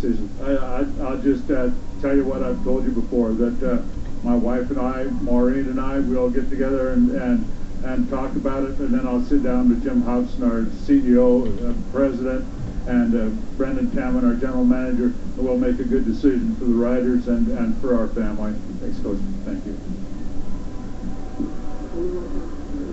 I'll just tell you what I've told you before, that my wife and I, Maureen and I, we'll get together and talk about it, and then I'll sit down with Jim Hobson, our CEO, president, and Brendan Tamman, our general manager, and we'll make a good decision for the riders and for our family. Thanks, Coach. Thank you.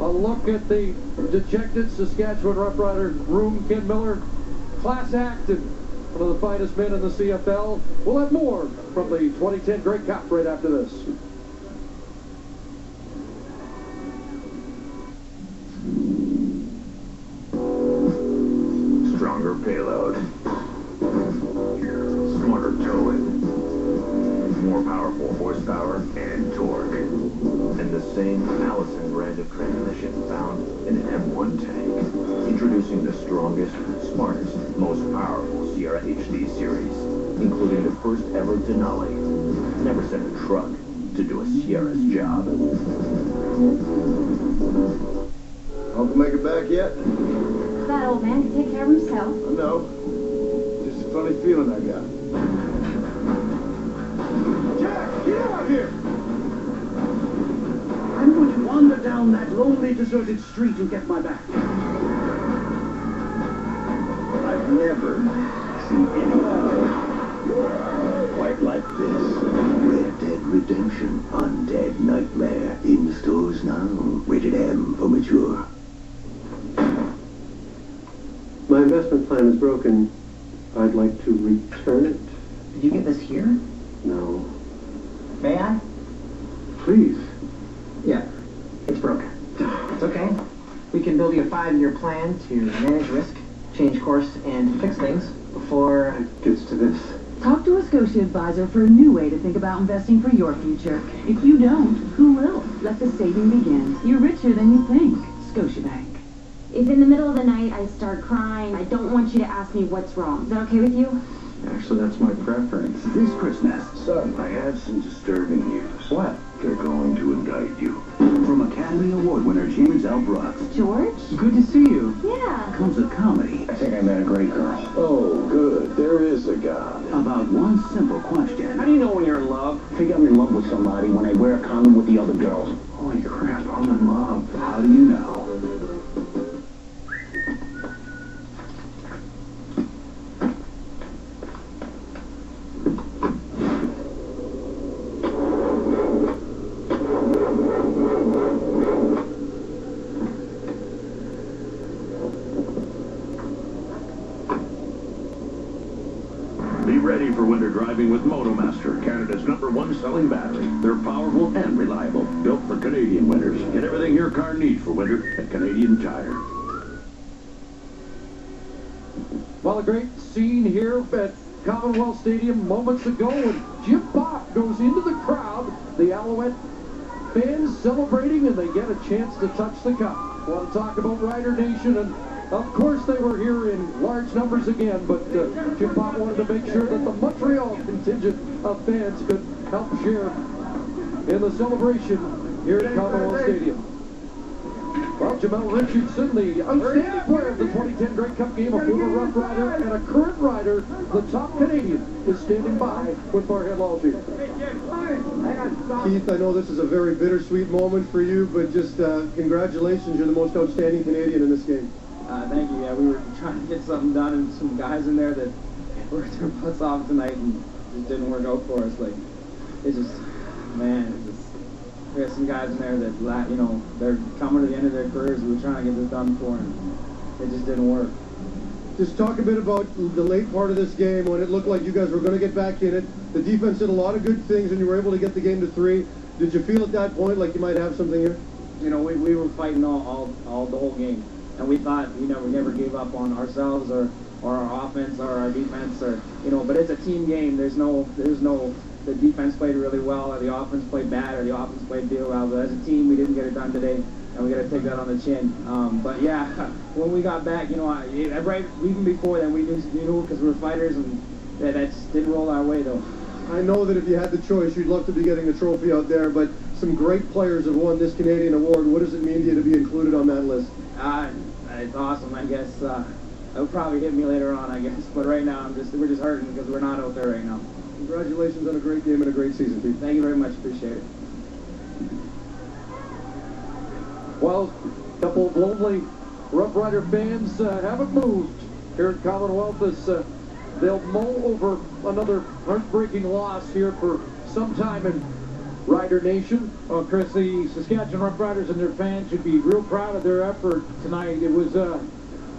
A look at the dejected Saskatchewan Rough Rider groom, Ken Miller, class act, and one of the finest men in the CFL. We'll have more from the 2010 Grey Cup right after this. Stronger payload, smarter towing, more powerful horsepower and torque, and the same Allison brand of transmission found in an M1 tank. Introducing the strongest, smartest, most powerful Sierra HD series, including the first ever Denali. Never sent a truck to do a Sierra's job. Uncle make it back yet? That old man can take care of himself. I know. Just a funny feeling I got. Jack, get out here! I'm going to wander down that lonely, deserted street and get my back. I've never seen anything quite like this. Red Dead Redemption Undead Nightmare in stores now. Rated M for mature. My investment plan is broken. I'd like to return it. Did you get this here? No. May I? Please. Yeah, it's broken. It's okay. We can build you a 5-year plan to manage risk, change course, and fix things before It gets to this. Talk to a Scotia advisor for a new way to think about investing for your future. If you don't, who will? Let the saving begin. You're richer than you think. Scotiabank. If in the middle of the night I start crying, I don't want you to ask me what's wrong. Is that okay with you? Actually, that's my preference. This Christmas, son, I have some disturbing news. What? They're going to indict you. From Academy Award winner James L. Brooks George? Good to see you. Yeah. comes a comedy. I think I met a great girl. Oh, good. There is a God. About one simple question. How do you know when you're in love? I think I'm in love with somebody when I wear a condom with the other girls. Holy crap, I'm in love. How do you know? Be ready for winter driving with MotoMaster, Canada's #1 selling battery. They're powerful and reliable, built for Canadian winters. Get everything your car needs for winter at Canadian Tire. Well, a great scene here at Commonwealth Stadium moments ago when Jim Bopp goes into the crowd, the Alouette fans celebrating, and they get a chance to touch the cup. Want to talk about Rider Nation, and of course they were here in large numbers again, but Jim Bopp wanted to make sure that the Montreal contingent of fans could help share in the celebration here at Commonwealth Stadium. Well, Jamel Richardson, the outstanding player of the 2010 Grey Cup game, a former Rough Rider and a current rider, the top Canadian, is standing by with Barhead Lalji. Keith, I know this is a very bittersweet moment for you, but just congratulations, you're the most outstanding Canadian in this game. Thank you. Yeah, we were trying to get something done, and some guys in there that worked their butts off tonight, and it just didn't work out for us. Like, it's just, man, it's just, we have some guys in there that, you know, they're coming to the end of their careers. We were trying to get this done for them. It just didn't work. Just talk a bit about the late part of this game when it looked like you guys were going to get back in it. The defense did a lot of good things, and you were able to get the game to 3. Did you feel at that point like you might have something here? You know, we were fighting all the whole game. And we thought we never gave up on ourselves or our offense or our defense, or, you know, but it's a team game. There's no the defense played really well or the offense played bad or the offense played real well. But as a team, we didn't get it done today, and we got to take that on the chin. But yeah, when we got back, you know, right even before then, we knew because we were fighters, and that didn't roll our way though. I know that if you had the choice, you'd love to be getting the trophy out there, but some great players have won this Canadian award. What does it mean to you to be included on that list? It's awesome. I guess It'll probably hit me later on, I guess. But right now, we're just hurting because we're not out there right now. Congratulations on a great game and a great season, Pete. Thank you very much. Appreciate it. Well, a couple of lonely Rough Rider fans haven't moved here in Commonwealth as they'll mull over another heartbreaking loss here for some time in Rider Nation. Well, Chris, the Saskatchewan Rough Riders and their fans should be real proud of their effort tonight. It was a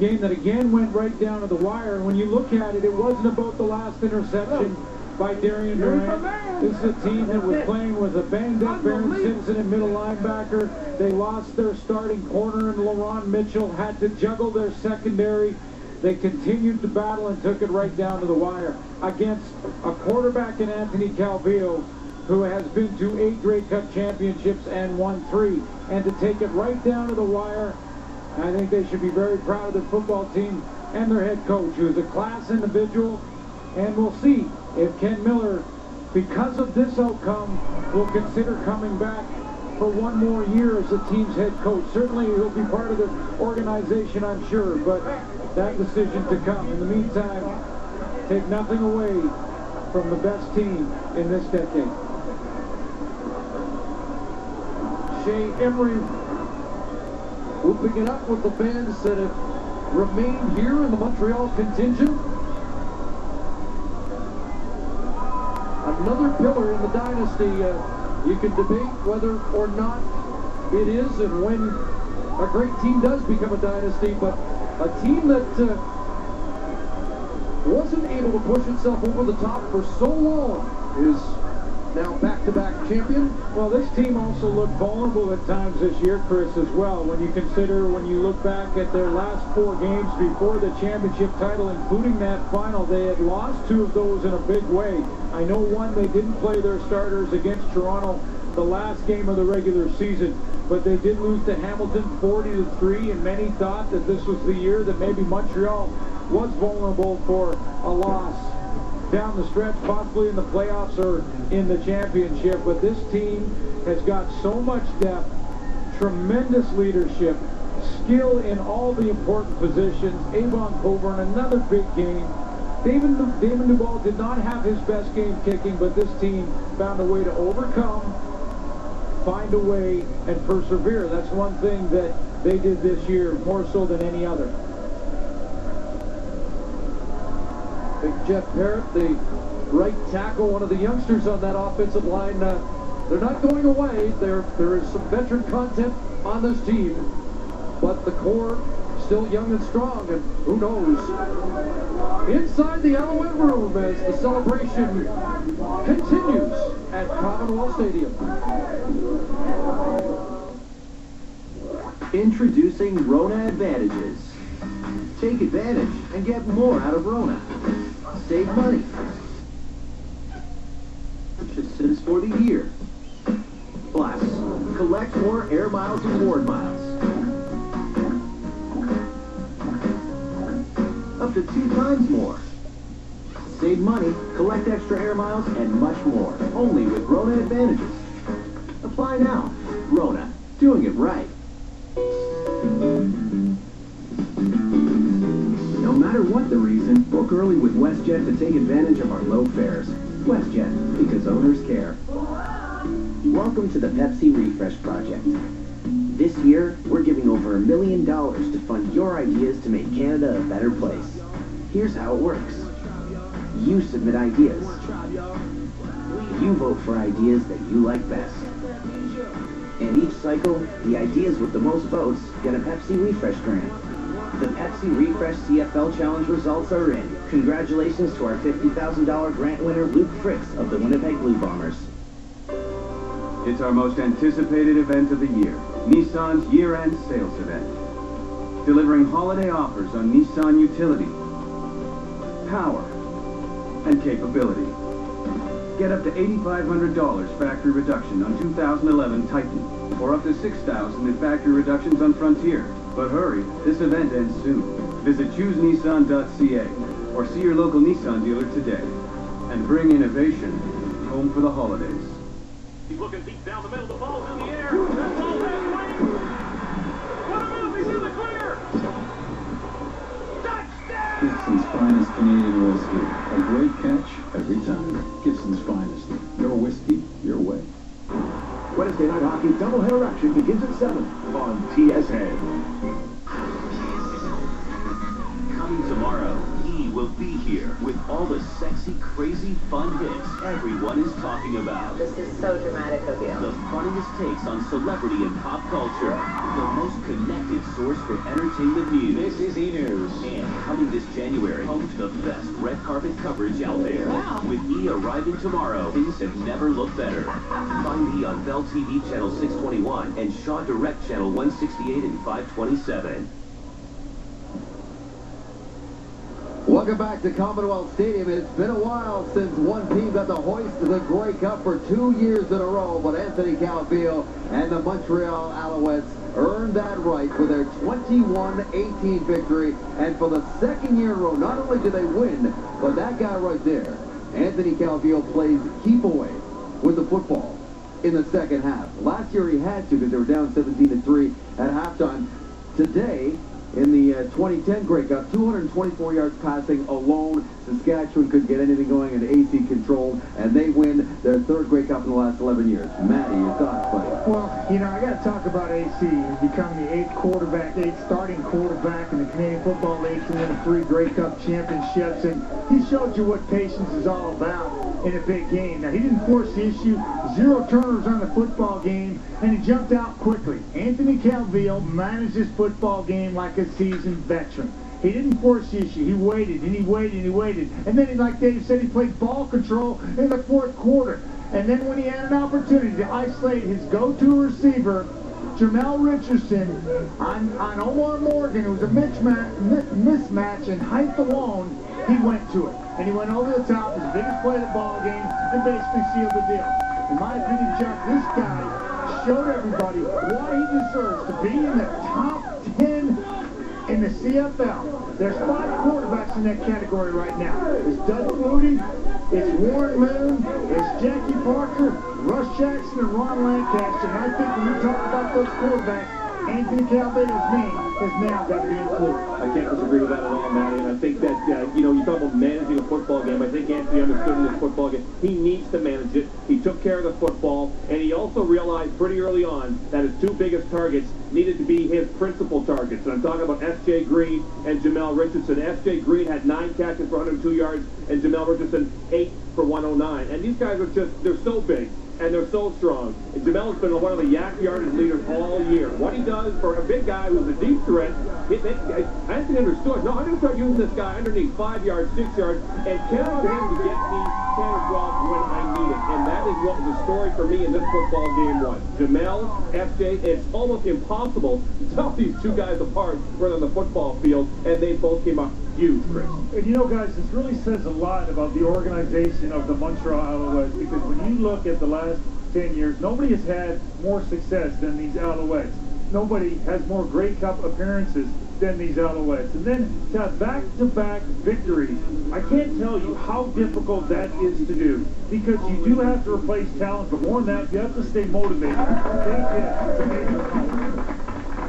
game that again went right down to the wire. And when you look at it, it wasn't about the last interception by Darian Durant. This is a team that was playing with a banged-up Baron Simpson at middle linebacker. They lost their starting corner, and LaRon Mitchell had to juggle their secondary. They continued to battle and took it right down to the wire against a quarterback in Anthony Calvillo, who has been to 8 Grey Cup championships and won 3. And to take it right down to the wire, I think they should be very proud of their football team and their head coach, who is a class individual. And we'll see if Ken Miller, because of this outcome, will consider coming back for one more year as the team's head coach. Certainly he'll be part of the organization, I'm sure, but that decision to come. In the meantime, take nothing away from the best team in this decade. Shea Emery whooping it up with the fans that have remained here in the Montreal contingent. Another pillar in the dynasty. You can debate whether or not it is and when a great team does become a dynasty, but a team that wasn't able to push itself over the top for so long is now back-to-back champion. Well, this team also looked vulnerable at times this year, Chris, as well. When you consider, when you look back at their last 4 games before the championship title, including that final, they had lost 2 of those in a big way. I know one, they didn't play their starters against Toronto the last game of the regular season, but they did lose to Hamilton 40-3, and many thought that this was the year that maybe Montreal was vulnerable for a loss down the stretch, possibly in the playoffs or in the championship. But this team has got so much depth, tremendous leadership, skill in all the important positions. Avon Coburn, another big game. David Duval did not have his best game kicking, but this team found a way to overcome, find a way, and persevere. That's one thing that they did this year more so than any other. Big Jeff Parrott, the right tackle, one of the youngsters on that offensive line. They're not going away. There is some veteran content on this team, but the core still young and strong, and who knows? Inside the Alouette room as the celebration continues at Commonwealth Stadium. Introducing Rona Advantages. Take advantage and get more out of Rona. Save money. Purchases for the year. Plus, collect more air miles and board miles. Up to 2 times more. Save money, collect extra air miles, and much more. Only with Rona Advantages. Apply now. Rona, doing it right. No matter what the reason, book early with WestJet to take advantage of our low fares. WestJet, because owners care. Welcome to the Pepsi Refresh Project. This year, we're giving over $1 million to fund your ideas to make Canada a better place. Here's how it works. You submit ideas. You vote for ideas that you like best. And each cycle, the ideas with the most votes get a Pepsi Refresh grant. The Pepsi Refresh CFL Challenge results are in. Congratulations to our $50,000 grant winner, Luke Fritz of the Winnipeg Blue Bombers. It's our most anticipated event of the year, Nissan's year-end sales event. Delivering holiday offers on Nissan utility, power, and capability. Get up to $8,500 factory reduction on 2011 Titan, or up to $6,000 in factory reductions on Frontier. But hurry, this event ends soon. Visit choosenissan.ca or see your local Nissan dealer today. And bring innovation home for the holidays. He's looking deep down the middle, the ball's in the air. That ball has wings. What a move, he's in the clear. finest Canadian whiskey. A great catch every time. Gibson's finest. Your whiskey, your way. Wednesday night hockey doubleheader action begins at 7 on TSN. Coming tomorrow, he will be here with all the sexy, crazy, fun hits everyone is talking about. This is so dramatic of you. The funniest takes on celebrity and pop culture. The most connected source for entertainment news. This is E-News. And coming this January, home to the best red carpet coverage out there. Wow. With E arriving tomorrow, things have never looked better. Find E on Bell TV Channel 621 and Shaw Direct Channel 168 and 527. Welcome back to Commonwealth Stadium. It's been a while since one team got to hoist the Grey Cup for 2 years in a row, but Anthony Calvillo and the Montreal Alouettes earned that right with their 21-18 victory. And for the second year in a row, not only did they win, but that guy right there, Anthony Calvillo, plays keep away with the football in the second half. Last year he had to because they were down 17-3 at halftime. Today, in the 2010 Grey Cup, 224 yards passing alone. Saskatchewan couldn't get anything going, and AC controlled, and they win their third Grey Cup in the last 11 years. Matty, your thoughts, buddy? Well, you know, I got to talk about AC. He's become the eighth starting quarterback in the Canadian Football League to win 3 Grey Cup championships, and he showed you what patience is all about in a big game. Now, he didn't force the issue, 0 turnovers on the football game, and he jumped out quickly. Anthony Calvillo managed this football game like a seasoned veteran. He didn't force the issue. He waited, and he waited, and he waited. And then, like Dave said, he played ball control in the fourth quarter. And then when he had an opportunity to isolate his go-to receiver, Jamel Richardson, on Omar Morgan, it was a mismatch in height alone, he went to it. And he went over the top, his biggest play of the ball game, and basically sealed the deal. In my opinion, Chuck, this guy showed everybody why he deserves to be in the top 10 in the CFL. There's 5 quarterbacks in that category right now. It's Doug Moody, it's Warren Moon, it's Jackie Parker, Russ Jackson, and Ron Lancaster. And I think when you talk about those quarterbacks, Anthony Calvillo's name has now got to be included. I can't disagree with that at all, Matty. And I think that, you know, you talk about managing a football game. I think Anthony understood in this football game. He needs to manage it. He took care of the football, and he also realized pretty early on that his 2 biggest targets needed to be his principal targets. And I'm talking about S.J. Green and Jamel Richardson. S.J. Green had 9 catches for 102 yards, and Jamel Richardson 8 for 109. And these guys are just, they're so big. And they're so strong. And Jamel's been one of the yak yardage leaders all year. What he does for a big guy who's a deep threat, Anthony understood. No, I'm going to start using this guy underneath 5 yards, 6 yards, and count on him to get me 10 or 12 when I need it. And that is what the story for me in this football game was. Jamel, FJ, it's almost impossible to tell these 2 guys apart when on the football field, and they both came up huge, Chris. And you know, guys, this really says a lot about the organization of the Montreal Alouettes, because when you look at the last 10 years, nobody has had more success than these Alouettes. Nobody has more Grey Cup appearances than these Alouettes. And then to have back-to-back victories, I can't tell you how difficult that is to do, because you do have to replace talent, but more than that, you have to stay motivated.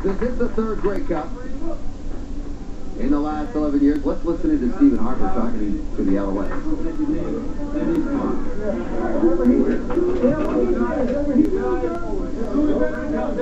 This is the 3rd Grey Cup in the last 11 years. Let's listen to Stephen Harper talking to the Alouettes.